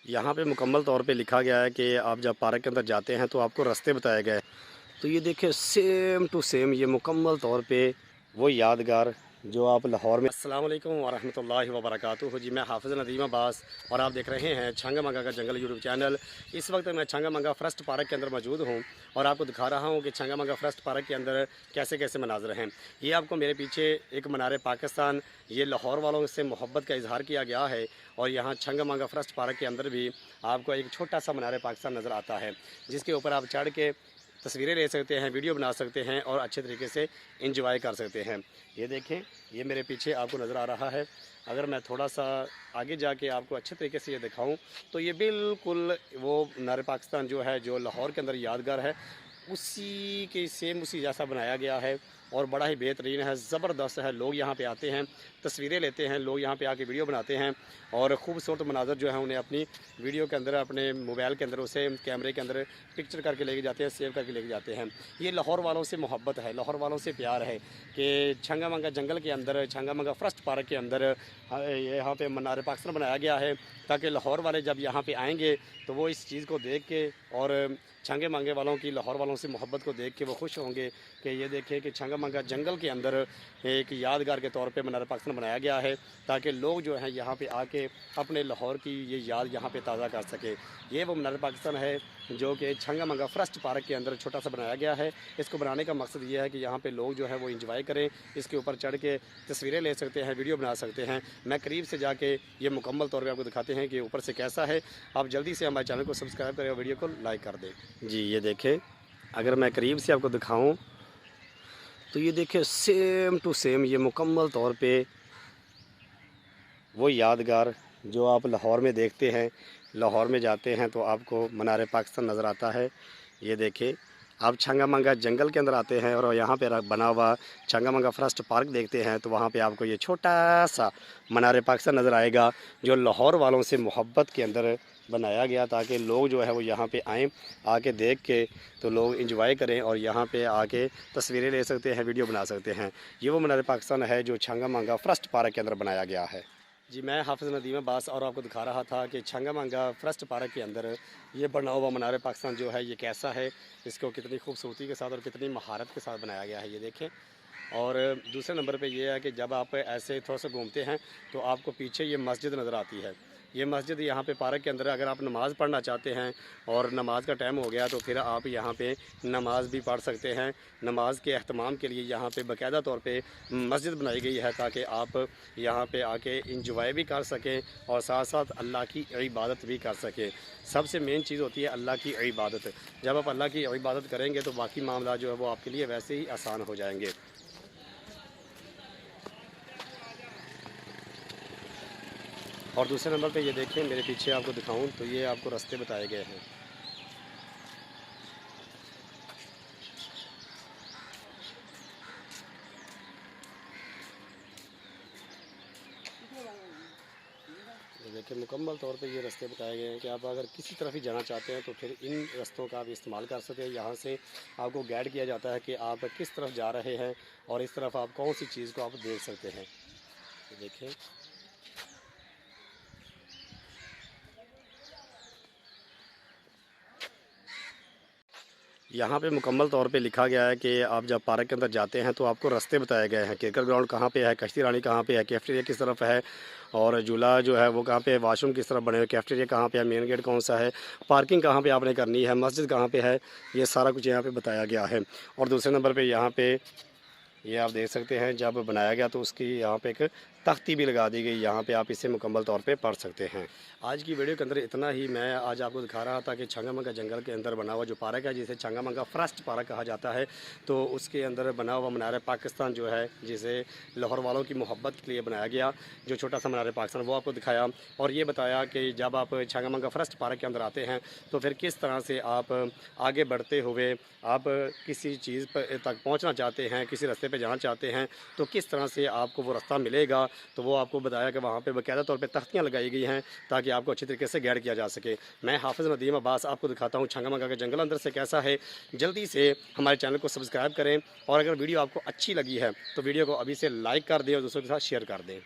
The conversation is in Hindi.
यहाँ पे मुकम्मल तौर पे लिखा गया है कि आप जब पार्क के अंदर जाते हैं तो आपको रास्ते बताए गए। तो ये देखिए सेम टू सेम ये मुकम्मल तौर पे वो यादगार जो आप लाहौर में। अस्सलाम वालेकुम वरहमतुल्लाहि वबरकातुहू। जी मैं हाफ़िज़ नदीम अब्बास और आप देख रहे हैं छंगा मंगा का जंगल यूट्यूब चैनल। इस वक्त मैं छंगा मंगा फर्स्ट पार्क के अंदर मौजूद हूँ और आपको दिखा रहा हूँ कि छंगा मंगा फर्स्ट पार्क के अंदर कैसे कैसे मनाजर हैं। ये आपको मेरे पीछे एक मीनार पाकिस्तान, ये लाहौर वालों से मोहब्बत का इजहार किया गया है। और यहाँ छंगा मंगा फर्स्ट पार्क के अंदर भी आपको एक छोटा सा मीनार पाकिस्तान नज़र आता है, जिसके ऊपर आप चढ़ के तस्वीरें ले सकते हैं, वीडियो बना सकते हैं और अच्छे तरीके से इंजॉय कर सकते हैं। ये देखें, ये मेरे पीछे आपको नज़र आ रहा है। अगर मैं थोड़ा सा आगे जाके आपको अच्छे तरीके से ये दिखाऊं तो ये बिल्कुल वो मीनार पाकिस्तान जो है, जो लाहौर के अंदर यादगार है, उसी के सेम उसी जैसा बनाया गया है और बड़ा ही बेहतरीन है, ज़बरदस्त है। लोग यहाँ पे आते हैं, तस्वीरें लेते हैं, लोग यहाँ पे आके वीडियो बनाते हैं और खूबसूरत मनाजर जो है उन्हें अपनी वीडियो के अंदर, अपने मोबाइल के अंदर, उसे कैमरे के अंदर पिक्चर करके लेके जाते हैं, सेव करके लेके जाते हैं। ये लाहौर वालों से मोहब्बत है, लाहौर वालों से प्यार है कि छंगा मंगा जंगल के अंदर, छंगा मंगा फर्स्ट पार्क के अंदर यहाँ पे मीनार पाकिस्तान बनाया गया है, ताकि लाहौर वाले जब यहाँ पे आएंगे तो वो इस चीज़ को देख के और छंगे मंगे वालों की, लाहौर वालों से मोहब्बत को देख के वो खुश होंगे कि ये देखें कि छंगा मंगा जंगल के अंदर एक यादगार के तौर पे मीनार पाकिस्तान बनाया गया है, ताकि लोग जो हैं यहाँ पे आके अपने लाहौर की ये याद यहाँ पे ताज़ा कर सके। ये वो मीनार पाकिस्तान है जो कि छंगा मंगा फर्स्ट पार्क के अंदर छोटा सा बनाया गया है। इसको बनाने का मकसद ये है कि यहाँ पे लोग जो है वो इंजॉय करें, इसके ऊपर चढ़ के तस्वीरें ले सकते हैं, वीडियो बना सकते हैं। मैं करीब से जाके ये मुकम्मल तौर पे आपको दिखाते हैं कि ऊपर से कैसा है। आप जल्दी से हमारे चैनल को सब्सक्राइब करें और वीडियो को लाइक कर दें। जी ये देखें, अगर मैं करीब से आपको दिखाऊँ तो ये देखें सेम टू सेम ये मुकम्मल तौर पे वो यादगार जो आप लाहौर में देखते हैं, लाहौर में जाते हैं तो आपको मीनार पाकिस्तान नज़र आता है। ये देखें, आप छंगा मंगा जंगल के अंदर आते हैं और यहाँ पे बना हुआ छंगा मंगा फर्स्ट पार्क देखते हैं तो वहाँ पे आपको ये छोटा सा मीनार पाकिस्तान नज़र आएगा, जो लाहौर वालों से मोहब्बत के अंदर बनाया गया, ताकि लोग जो है वो यहाँ पे आएँ, आके देख के तो लोग इंजॉय करें और यहाँ पे आके तस्वीरें ले सकते हैं, वीडियो बना सकते हैं। ये वो मीनार पाकिस्तान है जो छंगा मंगा फर्स्ट पार्क के अंदर बनाया गया है। जी मैं हाफ़िज़ नदीम अब्बास और आपको दिखा रहा था कि छंगा मंगा फर्स्ट पार्क के अंदर ये बना हुआ मीनार पाकिस्तान जो है ये कैसा है, इसको कितनी खूबसूरती के साथ और कितनी महारत के साथ बनाया गया है, ये देखें। और दूसरे नंबर पे ये है कि जब आप ऐसे थोड़ा सा घूमते हैं तो आपको पीछे ये मस्जिद नज़र आती है। ये मस्जिद यहाँ पे पार्क के अंदर, अगर आप नमाज़ पढ़ना चाहते हैं और नमाज का टाइम हो गया तो फिर आप यहाँ पे नमाज भी पढ़ सकते हैं। नमाज के अहतमाम के लिए यहाँ पे बाकायदा तौर पे मस्जिद बनाई गई है, ताकि आप यहाँ पे आके इंजॉय भी कर सकें और साथ साथ अल्लाह की इबादत भी कर सकें। सबसे मेन चीज़ होती है अल्लाह की इबादत। जब आप अल्लाह की इबादत करेंगे तो बाकी मामला जो है वो आपके लिए वैसे ही आसान हो जाएंगे। और दूसरे नंबर पे ये देखें, मेरे पीछे आपको दिखाऊं तो ये आपको रास्ते बताए गए हैं। ये देखिए मुकम्मल तौर पे ये रास्ते बताए गए हैं कि आप अगर किसी तरफ ही जाना चाहते हैं तो फिर इन रास्तों का आप इस्तेमाल कर सकते हैं। यहाँ से आपको गाइड किया जाता है कि आप किस तरफ जा रहे हैं और इस तरफ आप कौन सी चीज़ को आप देख सकते हैं। ये देखें, यहाँ पे मुकम्मल तौर पे लिखा गया है कि आप जब पार्क के अंदर जाते हैं तो आपको रास्ते बताए गए हैं। क्रिकेट ग्राउंड कहाँ पे है, कश्ती रानी कहाँ पे है, कैफेटेरिया किस तरफ है और झूला जो है वो कहाँ पे है, वाशरूम किस तरफ बने हुए, कैफेटेरिया कहाँ पे है, मेन गेट कौन सा है, पार्किंग कहाँ पे आपने करनी है, मस्जिद कहाँ पे है, ये सारा कुछ यहाँ पे बताया गया है। और दूसरे नंबर पर यहाँ पर ये आप देख सकते हैं, जब बनाया गया तो उसकी यहाँ पे एक तख्ती भी लगा दी गई, यहाँ पे आप इसे मुकम्मल तौर पे पढ़ सकते हैं। आज की वीडियो के अंदर इतना ही। मैं आज आपको दिखा रहा था कि छंगा मंगा जंगल के अंदर बना हुआ जो पार्क है, जिसे छंगा मंगा फर्स्ट पार्क कहा जाता है, तो उसके अंदर बना हुआ मीनार पाकिस्तान जो है, जिसे लाहौर वालों की मोहब्बत के लिए बनाया गया, जो छोटा सा मीनार पाकिस्तान, वो आपको दिखाया और ये बताया कि जब आप छंगा मंगा फर्स्ट पार्क के अंदर आते हैं तो फिर किस तरह से आप आगे बढ़ते हुए आप किसी चीज़ तक पहुँचना चाहते हैं, किसी रास्ते पे जाना चाहते हैं तो किस तरह से आपको वो रास्ता मिलेगा। तो वो आपको बताया कि वहाँ पे बाकायदा तौर पे तख्तियाँ लगाई गई हैं ताकि आपको अच्छी तरीके से गाइड किया जा सके। मैं हाफ़िज़ नदीम अब्बास आपको दिखाता हूँ छंगा मंगा का जंगल अंदर से कैसा है। जल्दी से हमारे चैनल को सब्सक्राइब करें और अगर वीडियो आपको अच्छी लगी है तो वीडियो को अभी से लाइक कर दें और दूसरों के साथ शेयर कर दें।